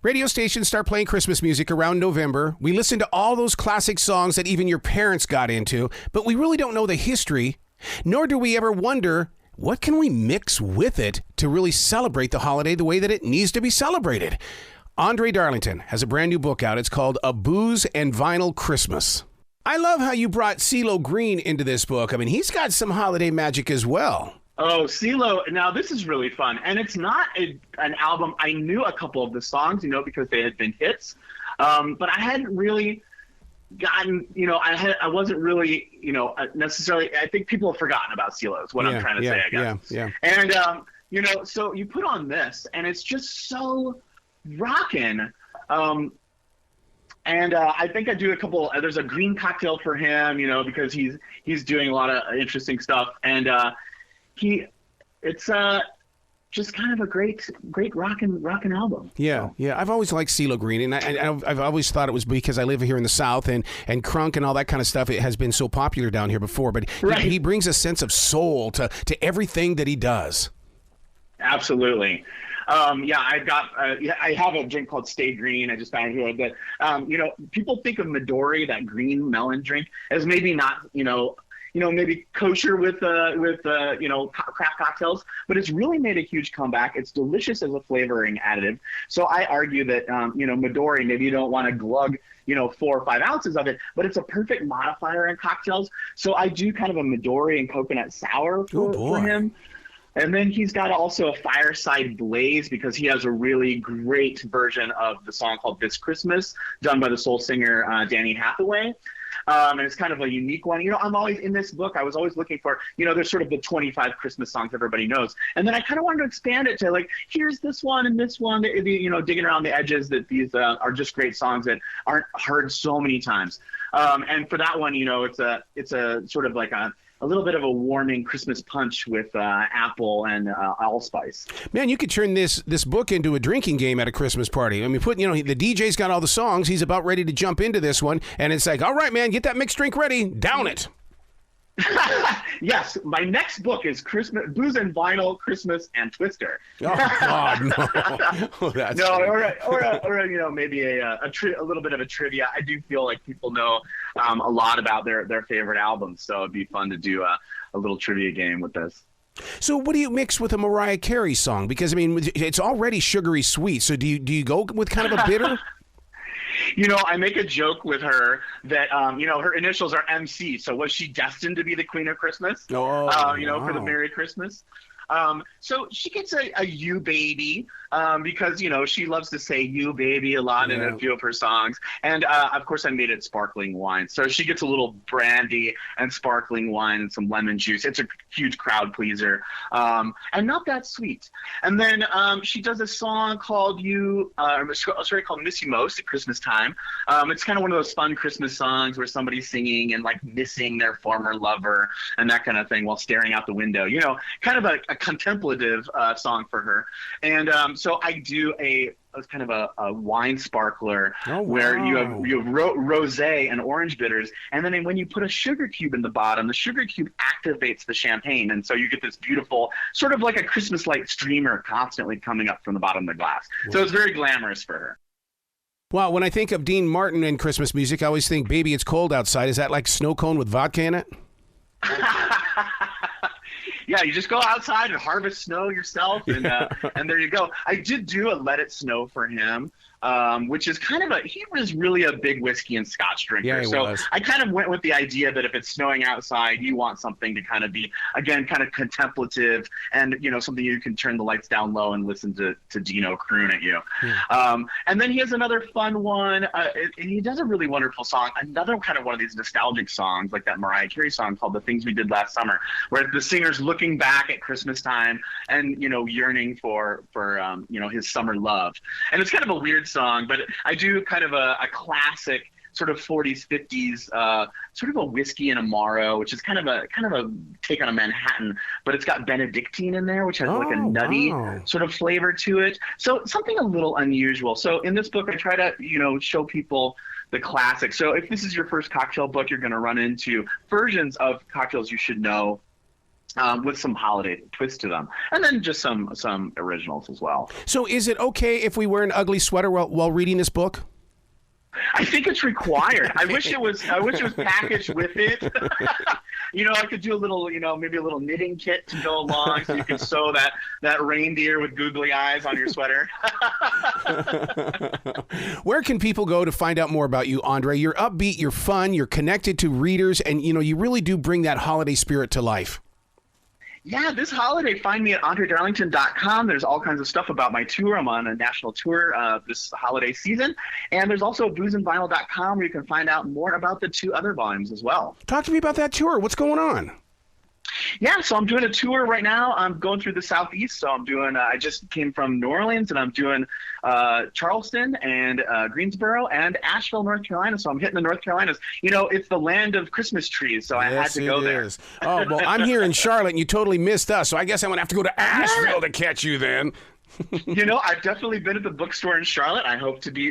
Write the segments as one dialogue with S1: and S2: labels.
S1: Radio stations start playing Christmas music around November. We listen to all those classic songs that even your parents got into, but we really don't know the history, nor do we ever wonder, what can we mix with it to really celebrate the holiday the way that it needs to be celebrated? André Darlington has a brand new book out. It's called A Booze and Vinyl Christmas. I love how you brought CeeLo Green into this book. I mean, he's got some holiday magic as well.
S2: Oh, CeeLo. Now, this is really fun. And it's not an album. I knew a couple of the songs, because they had been hits. But I hadn't really gotten, I wasn't really, necessarily, I think people have forgotten about CeeLo is what I'm trying to say, I guess.
S1: Yeah.
S2: And, so you put on this, and it's just so rockin'. And I think I do a couple. There's a green cocktail for him, because he's doing a lot of interesting stuff, and it's just kind of a great rockin' album.
S1: Yeah. I've always liked CeeLo Green, and I've always thought it was because I live here in the South, and crunk and all that kind of stuff. It has been so popular down here before, but he brings a sense of soul to everything that he does.
S2: Absolutely. I have a drink called Stay Green. I just found it here. But, people think of Midori, that green melon drink, as maybe not, maybe kosher with craft cocktails, but it's really made a huge comeback. It's delicious as a flavoring additive. So I argue that, Midori, maybe you don't want to glug, 4 or 5 ounces of it, but it's a perfect modifier in cocktails. So I do kind of a Midori and coconut sour for him. And then he's got also a Fireside Blaze, because he has a really great version of the song called This Christmas, done by the soul singer Danny Hathaway. And it's kind of a unique one. I'm always in this book, I was always looking for, there's sort of the 25 Christmas songs everybody knows. And then I kind of wanted to expand it to here's this one and this one, digging around the edges, that these are just great songs that aren't heard so many times. And for that one, it's a sort of like a little bit of a warming Christmas punch with apple and allspice.
S1: Man, you could turn this book into a drinking game at a Christmas party. I mean, the DJ's got all the songs. He's about ready to jump into this one, and it's like, all right, man, get that mixed drink ready. Down it.
S2: Yes, my next book is Booze and Vinyl, Christmas, and Twister.
S1: Oh God, no! That's
S2: no, or maybe a little bit of a trivia. I do feel like people know a lot about their favorite albums, so it'd be fun to do a little trivia game with this.
S1: So, what do you mix with a Mariah Carey song? Because I mean, it's already sugary sweet. So, do you go with kind of a bitter?
S2: I make a joke with her that, her initials are MC. So was she destined to be the Queen of Christmas?
S1: Oh, wow.
S2: For the Merry Christmas. So she gets a you baby, because, she loves to say you baby a lot in a few of her songs. And, of course, I made it sparkling wine. So she gets a little brandy and sparkling wine and some lemon juice. It's a huge crowd pleaser, and not that sweet. And then she does a song called called Miss You Most at Christmas time. It's kind of one of those fun Christmas songs where somebody's singing and missing their former lover and that kind of thing while staring out the window. Kind of a contemplative song for her. And so I do a kind of a wine sparkler where you have rosé and orange bitters, and then when you put a sugar cube in the bottom, the sugar cube activates the champagne, and so you get this beautiful sort of like a Christmas light streamer constantly coming up from the bottom of the glass. Wow. So it's very glamorous for her.
S1: Wow, when I think of Dean Martin and Christmas music, I always think Baby It's Cold Outside. Is that like snow cone with vodka in it?
S2: Yeah, you just go outside and harvest snow yourself, and there you go. I did do a Let It Snow for him, which is kind of he was really a big whiskey and scotch drinker.
S1: Yeah,
S2: so
S1: was.
S2: I kind of went with the idea that if it's snowing outside, you want something to kind of be, again, kind of contemplative and, something you can turn the lights down low and listen to Dino croon at you. Yeah. And then he has another fun one. And he does a really wonderful song, another kind of one of these nostalgic songs, like that Mariah Carey song called The Things We Did Last Summer, where the singer's looking back at Christmas time and, yearning for his summer love. And it's kind of a weird song, but I do kind of a classic sort of 40s, 50s, sort of a whiskey and amaro, which is kind of a take on a Manhattan, but it's got Benedictine in there, which has like a nutty sort of flavor to it. So something a little unusual. So in this book, I try to, show people the classics. So if this is your first cocktail book, you're going to run into versions of cocktails you should know. with some holiday twist to them, and then just some originals as well.
S1: So is it okay if we wear an ugly sweater while reading this book?
S2: I think it's required. I wish it was packaged with it. I could do a little, maybe a little knitting kit to go along, so you can sew that reindeer with googly eyes on your sweater.
S1: Where can people go to find out more about you, Andre? You're upbeat, you're fun, you're connected to readers, and you really do bring that holiday spirit to life.
S2: Yeah, this holiday, find me at andredarlington.com. There's all kinds of stuff about my tour. I'm on a national tour this holiday season. And there's also boozeandvinyl.com where you can find out more about the 2 other volumes as well.
S1: Talk to me about that tour. What's going on?
S2: Yeah, so I'm doing a tour right now. I'm going through the Southeast. So I'm doing, I just came from New Orleans, and I'm doing Charleston and Greensboro and Asheville, North Carolina. So I'm hitting the North Carolinas. It's the land of Christmas trees, so I had to go there.
S1: Is. Oh, well, I'm here in Charlotte, and you totally missed us. So I guess I'm going to have to go to Asheville to catch you then.
S2: I've definitely been at the bookstore in Charlotte. I hope to be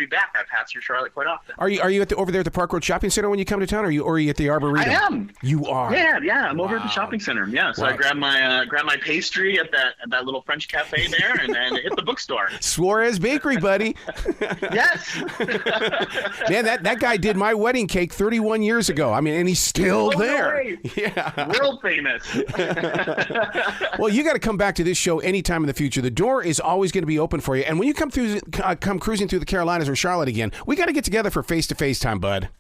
S2: back. I've passed through Charlotte quite often.
S1: Are you over there at the Park Road Shopping Center when you come to town, or are you at the Arboretum?
S2: I am.
S1: You are.
S2: Yeah. I'm over at the shopping center. Yeah. So I grabbed my pastry at that little French cafe there, and hit the bookstore.
S1: Suarez Bakery, buddy.
S2: Yes.
S1: Man, that guy did my wedding cake 31 years ago. I mean, and he's still there.
S2: No way.
S1: Yeah.
S2: World famous.
S1: Well, you got to come back to this show anytime in the future. The door is always going to be open for you. And when you come cruising through the Carolinas or Charlotte again, we got to get together for face-to-face time, bud.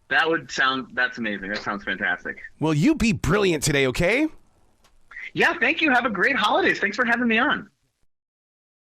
S2: That's amazing. That sounds fantastic.
S1: Well, you be brilliant today, okay?
S2: Yeah, thank you. Have a great holidays. Thanks for having me on.